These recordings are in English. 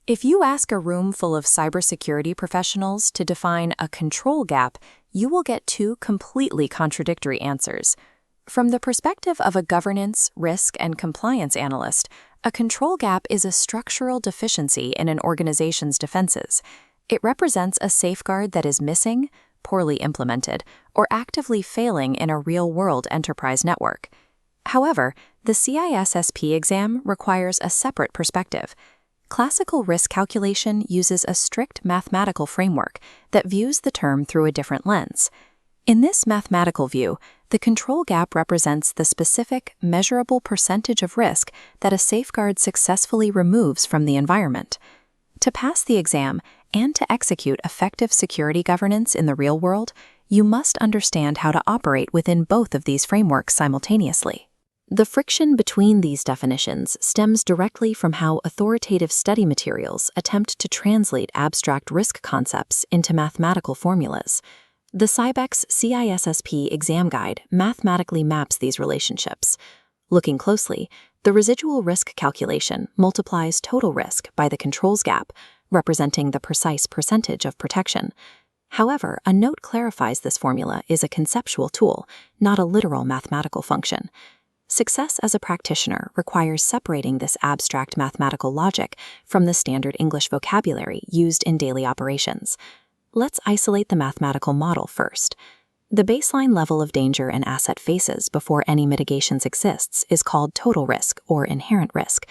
If you ask a room full of cybersecurity professionals to define a control gap, you will get two completely contradictory answers. From the perspective of a governance, risk, and compliance analyst, a control gap is a structural deficiency in an organization's defenses. It represents a safeguard that is missing, poorly implemented, or actively failing in a real-world enterprise network. However, the CISSP exam requires a separate perspective. Classical risk calculation uses a strict mathematical framework that views the term through a different lens. In this mathematical view, the control gap represents the specific, measurable percentage of risk that a safeguard successfully removes from the environment. To pass the exam and to execute effective security governance in the real world, you must understand how to operate within both of these frameworks simultaneously. The friction between these definitions stems directly from how authoritative study materials attempt to translate abstract risk concepts into mathematical formulas. The Sybex CISSP exam guide mathematically maps these relationships. Looking closely, the residual risk calculation multiplies total risk by the controls gap, representing the precise percentage of protection. However, a note clarifies this formula is a conceptual tool, not a literal mathematical function. Success as a practitioner requires separating this abstract mathematical logic from the standard English vocabulary used in daily operations. Let's isolate the mathematical model first. The baseline level of danger an asset faces before any mitigations exists is called total risk or inherent risk.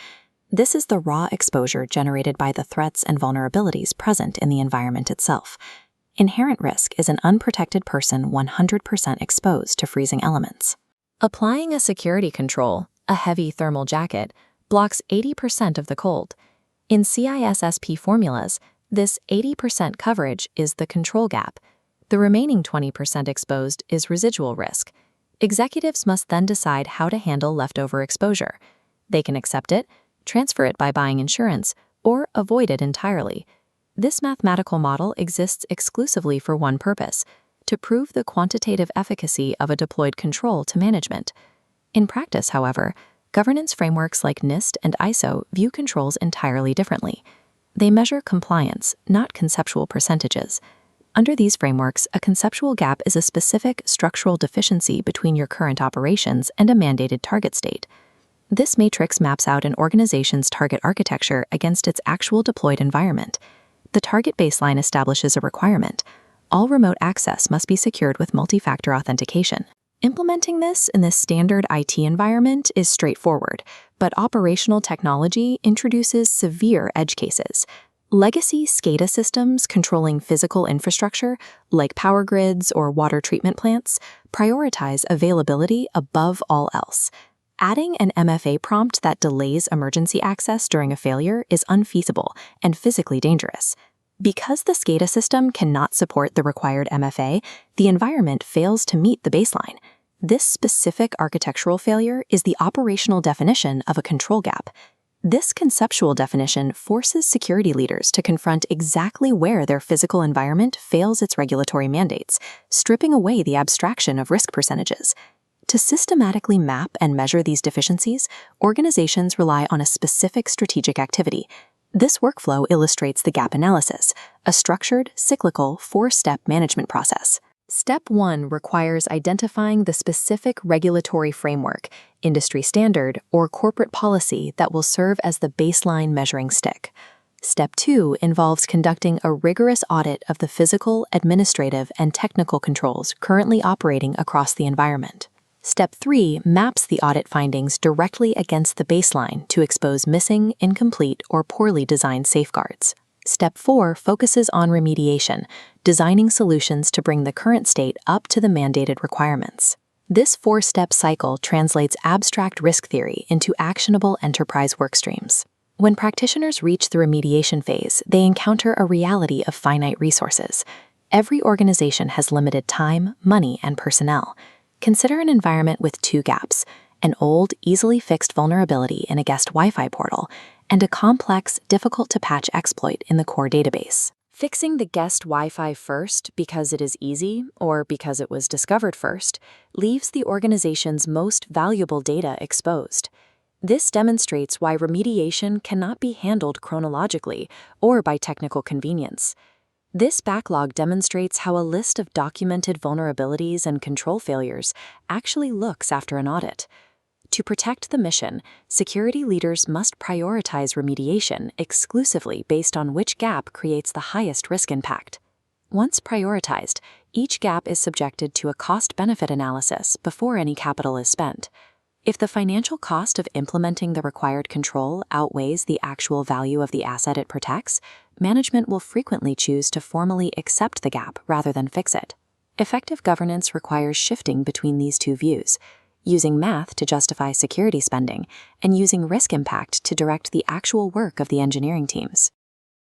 This is the raw exposure generated by the threats and vulnerabilities present in the environment itself. Inherent risk is an unprotected person 100% exposed to freezing elements. Applying a security control, a heavy thermal jacket, blocks 80% of the cold. In CISSP formulas, this 80% coverage is the control gap. The remaining 20% exposed is residual risk. Executives must then decide how to handle leftover exposure. They can accept it, transfer it by buying insurance, or avoid it entirely. This mathematical model exists exclusively for one purpose: to prove the quantitative efficacy of a deployed control to management. In practice, however, governance frameworks like NIST and ISO view controls entirely differently. They measure compliance, not conceptual percentages. Under these frameworks, a conceptual gap is a specific structural deficiency between your current operations and a mandated target state. This matrix maps out an organization's target architecture against its actual deployed environment. The target baseline establishes a requirement: all remote access must be secured with multi-factor authentication. Implementing this in this standard IT environment is straightforward, but operational technology introduces severe edge cases. Legacy SCADA systems controlling physical infrastructure, like power grids or water treatment plants, prioritize availability above all else. Adding an MFA prompt that delays emergency access during a failure is unfeasible and physically dangerous. Because the SCADA system cannot support the required MFA, the environment fails to meet the baseline. This specific architectural failure is the operational definition of a control gap. This conceptual definition forces security leaders to confront exactly where their physical environment fails its regulatory mandates, stripping away the abstraction of risk percentages. To systematically map and measure these deficiencies, organizations rely on a specific strategic activity. This workflow illustrates the gap analysis, a structured, cyclical, four-step management process. Step 1 requires identifying the specific regulatory framework, industry standard, or corporate policy that will serve as the baseline measuring stick. Step 2 involves conducting a rigorous audit of the physical, administrative, and technical controls currently operating across the environment. Step 3 maps the audit findings directly against the baseline to expose missing, incomplete, or poorly designed safeguards. Step 4 focuses on remediation, designing solutions to bring the current state up to the mandated requirements. This four-step cycle translates abstract risk theory into actionable enterprise workstreams. When practitioners reach the remediation phase, they encounter a reality of finite resources. Every organization has limited time, money, and personnel. Consider an environment with two gaps: an old, easily fixed vulnerability in a guest Wi-Fi portal, and a complex, difficult-to-patch exploit in the core database. Fixing the guest Wi-Fi first because it is easy or because it was discovered first leaves the organization's most valuable data exposed. This demonstrates why remediation cannot be handled chronologically or by technical convenience. This backlog demonstrates how a list of documented vulnerabilities and control failures actually looks after an audit. To protect the mission, security leaders must prioritize remediation exclusively based on which gap creates the highest risk impact. Once prioritized, each gap is subjected to a cost-benefit analysis before any capital is spent. If the financial cost of implementing the required control outweighs the actual value of the asset it protects, management will frequently choose to formally accept the gap rather than fix it. Effective governance requires shifting between these two views, using math to justify security spending and using risk impact to direct the actual work of the engineering teams.